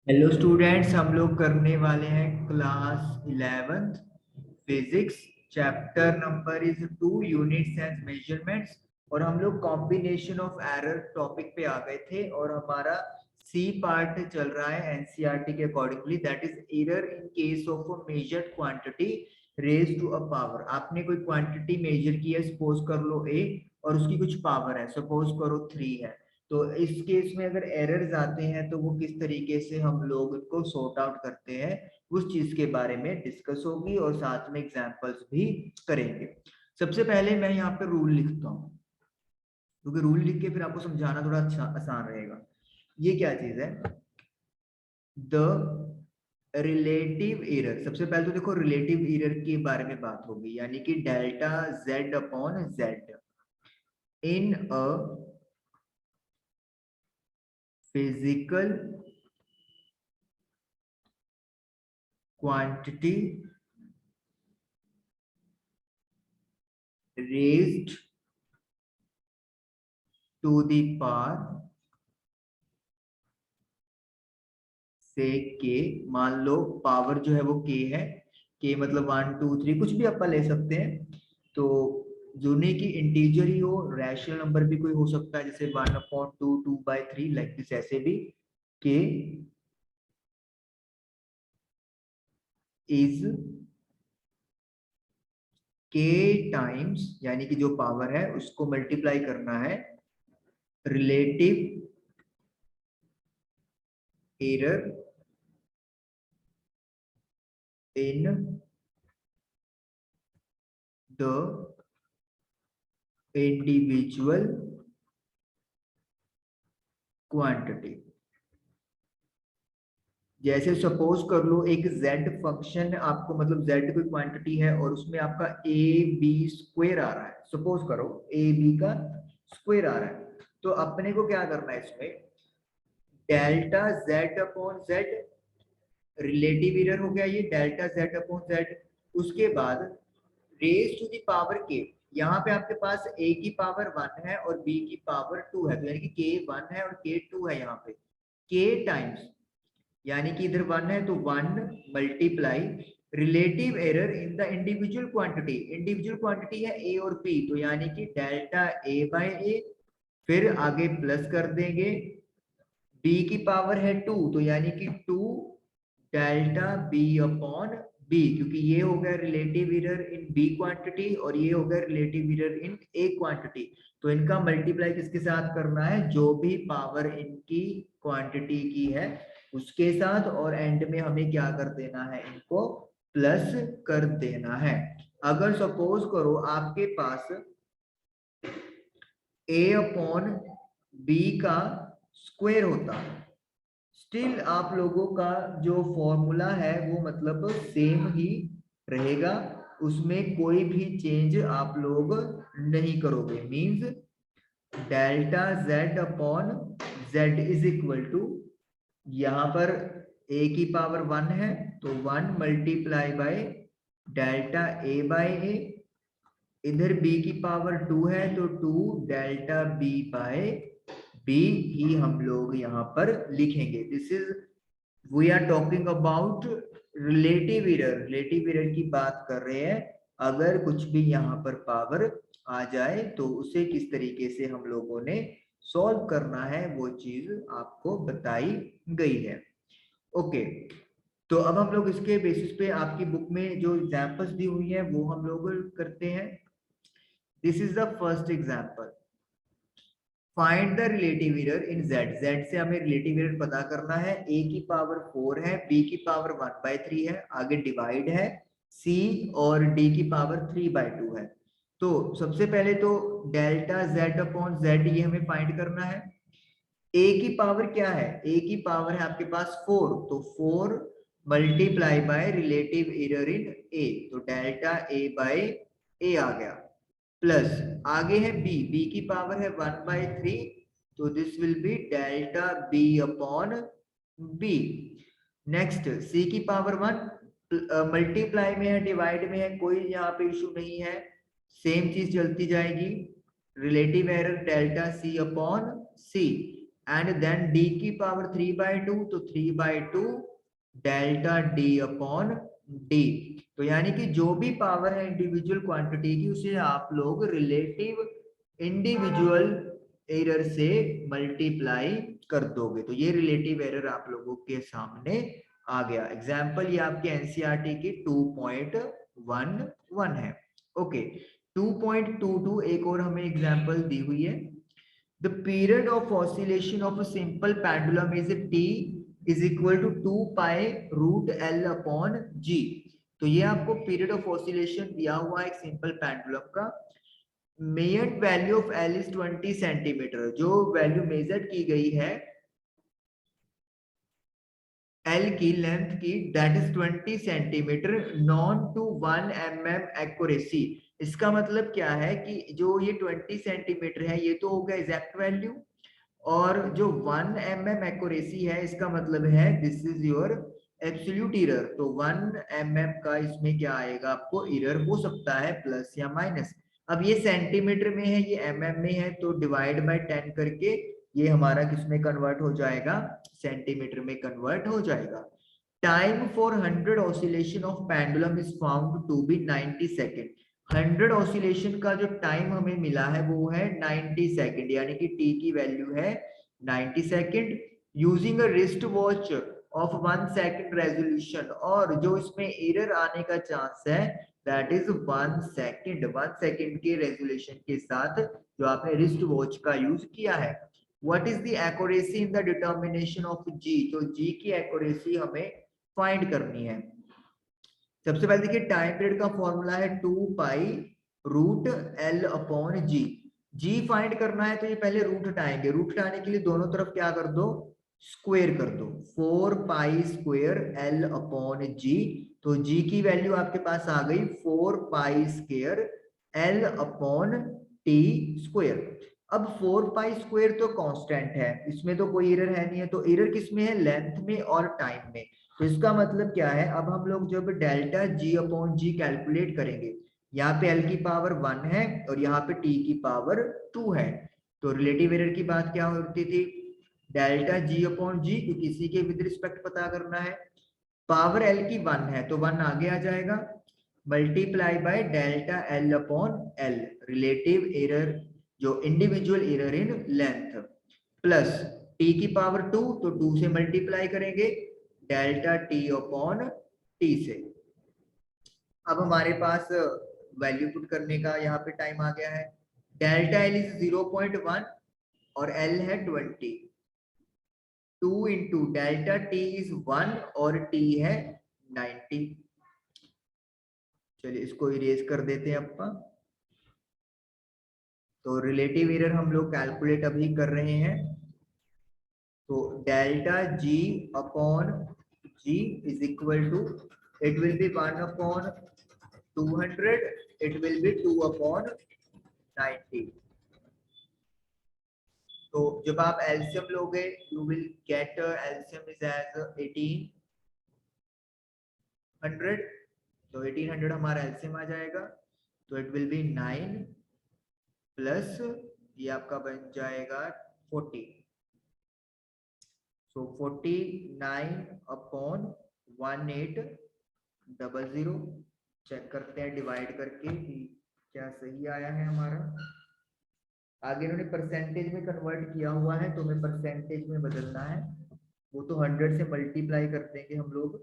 Hello students, हम लोग करने वाले हैं class 11th physics. Chapter number is 2 units and measurements. और हम लोग कॉम्बिनेशन ऑफ एरर टॉपिक पे आ गए थे और हमारा सी पार्ट चल रहा है एनसीईआरटी के accordingly, that is error in case of a measured quantity raise to a power. आपने कोई क्वांटिटी मेजर की है, सपोज कर लो ए, और उसकी कुछ पावर है, सपोज करो 3 है। तो इस केस में अगर एरर्स आते हैं तो वो किस तरीके से हम लोग इनको सॉर्ट आउट करते हैं, उस चीज के बारे में डिस्कस होगी और साथ में एग्जांपल्स भी करेंगे। सबसे पहले मैं यहाँ पे रूल लिखता हूँ, क्योंकि रूल लिख के फिर आपको समझाना थोड़ा अच्छा आसान रहेगा। ये क्या चीज है? The relative error. सबसे पहले तो देखो रिलेटिव एरर के बारे में बात होगी, यानी कि delta Z upon Z in a physical quantity raised to the power से के। मान लो पावर जो है वो के है, के मतलब 1 2 3 कुछ भी अपन ले सकते हैं। तो जो नहीं कि इंटीजर ही हो, रैशनल नंबर भी कोई हो सकता है, जैसे 1/2 2/3 लाइक दिस, ऐसे भी के इज के टाइम्स, यानी कि जो पावर है उसको मल्टीप्लाई करना है relative error in the individual quantity. जैसे सपोज कर लो एक z फंक्शन आपको, मतलब z कोई क्वांटिटी है और उसमें आपका ए बी स्क्वेयर आ रहा है, सपोज करो ए बी का स्क्वेयर आ रहा है। तो अपने को क्या करना है इसमें, delta z upon Z, relative error हो गया ये डेल्टा z अपॉन जेड। उसके बाद रेज टू दी पावर के, यहाँ पे आपके पास a की पावर 1 है और b की पावर 2 है, तो यानी कि k 1 है और k 2 है। यहाँ पे k टाइम्स, यानी कि इधर 1 है तो 1 multiply relative error in the individual quantity. Individual quantity है ए और बी, तो यानी कि डेल्टा ए बाय ए, फिर आगे प्लस कर देंगे, बी की पावर है 2, तो यानी कि 2 डेल्टा बी अपॉन बी, क्योंकि ये हो गया relative error in B quantity और ये हो गया relative error in A quantity. तो इनका मल्टीप्लाई किसके साथ करना है, जो भी पावर इनकी क्वांटिटी की है उसके साथ, और एंड में हमें क्या कर देना है, इनको प्लस कर देना है। अगर सपोज करो आपके पास a अपॉन बी का स्क्वायर होता, स्टिल आप लोगों का जो फॉर्मूला है वो मतलब सेम ही रहेगा, उसमें कोई भी चेंज आप लोग नहीं करोगे। Means delta z upon z is equal to, यहाँ पर a की पावर 1 है तो 1 multiply by delta a by a, इधर b की पावर 2 है तो 2 डेल्टा b बाय b ही हम लोग यहाँ पर लिखेंगे। This is, we are talking about relative error. Relative error की बात कर रहे हैं, अगर कुछ भी यहाँ पर पावर आ जाए तो उसे किस तरीके से हम लोगों ने सॉल्व करना है वो चीज आपको बताई गई है। ओके, तो अब हम लोग इसके बेसिस पे आपकी बुक में जो एग्जांपल्स दी हुई है वो हम लोग करते हैं। This is the first example, find the relative error in z। z से हमें रिलेटिव एरर पता करना है। a की पावर 4 है, b की पावर 1/3 है, आगे डिवाइड है, c और d की पावर 3/2 है। तो सबसे पहले तो डेल्टा z अपॉन z ये हमें फाइंड करना है। a की पावर क्या है, a की पावर है आपके पास 4, तो 4 multiply by relative error in a, तो डेल्टा a बाय a आ गया, प्लस आगे है b, b की पावर है 1/3, तो this will be delta b upon b। Next c की पावर 1, मल्टीप्लाई में है डिवाइड में है, कोई यहाँ पे इशू नहीं है, सेम चीज चलती जाएगी, relative error delta c upon c। And then d की पावर 3/2, तो 3/2 डेल्टा d अपॉन d। तो यानी कि जो भी पावर है इंडिविजुअल क्वांटिटी की, उसे आप लोग रिलेटिव इंडिविजुअल एरर से मल्टीप्लाई कर दोगे, तो ये रिलेटिव एरर आप लोगों के सामने आ गया। एग्जाम्पल ये आपके एनसीईआरटी की 2.11 है। ओके, 2.22 एक और हमें एग्जाम्पल दी हुई है। The period of oscillation of a simple pendulum is t is equal to 2 pi root L upon G। तो ये आपको पीरियड ऑफ ऑसिलेशन दिया हुआ है एक सिंपल पेंडुलम का। Measured value of L is 20 centimetre. जो वैल्यू मेजर की गई है L की लेंथ की, that is 20 centimetre, known to 1 mm accuracy. इसका मतलब क्या है कि जो ये 20 सेंटीमीटर है ये तो हो गया एग्जैक्ट वैल्यू, और जो 1 mm एक्यूरेसी है इसका मतलब है this is your absolute error. तो 1 mm का इसमें क्या आएगा, आपको एरर हो सकता है प्लस या माइनस। अब ये सेंटीमीटर में है, ये mm में है, तो डिवाइड बाय 10 करके ये हमारा किसमें कन्वर्ट हो जाएगा, सेंटीमीटर में कन्वर्ट हो जाएगा। Time for 100 oscillation of pendulum is found to be 90 second. 100 oscillation का जो टाइम हमें मिला है वो है 90 सेकेंड, यानी कि t की वैल्यू है 90 second, using a wrist watch of 1 second resolution. और जो इसमें एरर आने का चांस है दैट इज 1 सेकेंड। 1 सेकेंड के रेजोल्यूशन के साथ जो आपने रिस्ट वॉच का यूज किया है। What is the accuracy in the determination of g। तो g की एक्यूरेसी हमें फाइंड करनी है। सबसे पहले देखिए टाइम पीरियड का फॉर्मूला है 2 पाई रूट L अपॉन जी। जी फाइंड करना है तो ये पहले रूट हटाएंगे, रूट हटाने के लिए दोनों तरफ क्या कर दो, स्क्वायर कर दो, 4 पाई स्क्वायर L अपॉन जी। तो जी की वैल्यू आपके पास आ गई 4 pi square L upon T square. अब 4 पाई स्क्वायर तो कांस्टेंट है, इसमें तो कोई एरर है नहीं है, तो एरर किसमें है, लेंथ में और टाइम में। तो इसका मतलब क्या है, अब हम लोग जब डेल्टा जी अपॉन जी कैलकुलेट करेंगे, यहाँ पे एल की पावर 1 है और यहाँ पे टी की पावर 2 है, तो रिलेटिव एरर की बात क्या होती थी, डेल्टा जी अपॉन जी, क्योंकि इसी के विद रिस्पेक्ट पता करना है। पावर एल की 1 है तो 1 आगे आ जाएगा, multiply by delta L upon L, relative error जो individual error in length, plus T की पावर 2, तो 2 से मल्टीप्लाई करेंगे डेल्टा टी अपॉन टी से। अब हमारे पास वैल्यू पुट करने का यहाँ पे टाइम आ गया है। डेल्टा एल इज 0.1 और एल है 20, 2 इंटू डेल्टा टी इज 1 और टी है 90। चलिए इसको इरेज कर देते हैं अपन। तो रिलेटिव एरर हम लोग कैलकुलेट अभी कर रहे हैं। तो delta g upon g is equal to, it will be 1 upon 200, it will be 2 upon 90। तो जब आप एलसीएम लोगे you will get LCM is as 1800, तो 1800 हमारा एलसीएम आ जाएगा, तो it will be 9 प्लस ये आपका बन जाएगा 40, so 49 अपॉन 1800। चेक करते हैं डिवाइड करके कि क्या सही आया है हमारा। आगे इन्होंने परसेंटेज में कन्वर्ट किया हुआ है तो हमें परसेंटेज में बदलना है, वो तो 100 से मल्टीप्लाई कर देंगे हम लोग।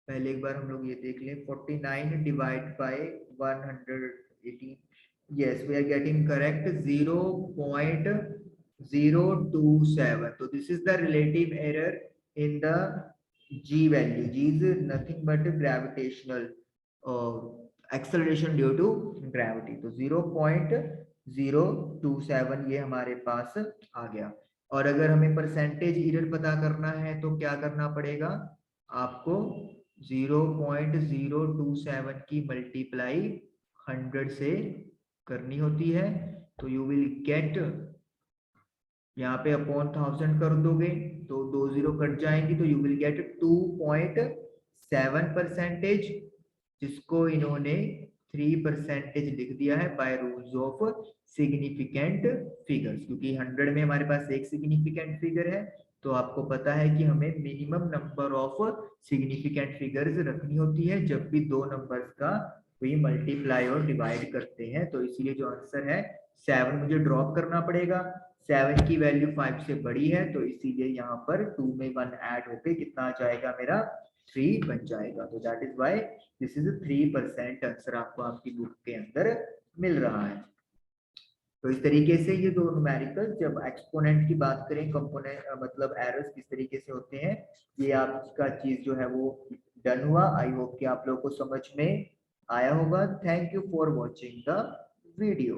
पहले एक बार हम लोग ये देख लें, 49 divide by 118, yes we are getting correct 0.027। तो this is the relative error in the g value। g is nothing but gravitational acceleration due to gravity। तो 0.027 ये हमारे पास आ गया। और अगर हमें परसेंटेज एरर पता करना है तो क्या करना पड़ेगा आपको, 0.027 की मल्टीप्लाई 100 से करनी होती है, तो यू विल गेट, यहाँ पे अपॉन 1000 कर दोगे तो 2 0 कट जाएंगी, तो यू विल गेट 2.7%, जिसको इन्होंने 3% लिख दिया है by rules of significant figures, क्योंकि 100 में हमारे पास एक सिग्निफिकेंट फिगर है, तो आपको पता है कि हमें minimum number of significant figures रखनी होती है जब भी दो नंबर्स का कोई मल्टीप्लाई और डिवाइड करते हैं। तो इसीलिए जो आंसर है 7 मुझे ड्रॉप करना पड़ेगा। 7 की वैल्यू 5 से बड़ी है, तो इसीलिए यहाँ पर 2 में 1 ऐड होके कितना आ जाएगा मेरा 3 बन जाएगा। तो that is why this is 3% answer आपको आपकी बुक के अंदर मिल रहा है। तो इस तरीके से ये दो न्यूमेरिकल, जब एक्सपोनेंट की बात करें कंपोनेंट मतलब एरर्स किस तरीके से होते हैं, ये आपका चीज जो है वो डन हुआ। आई होप कि आप लोगों को समझ में आया होगा। Thank you for watching the video.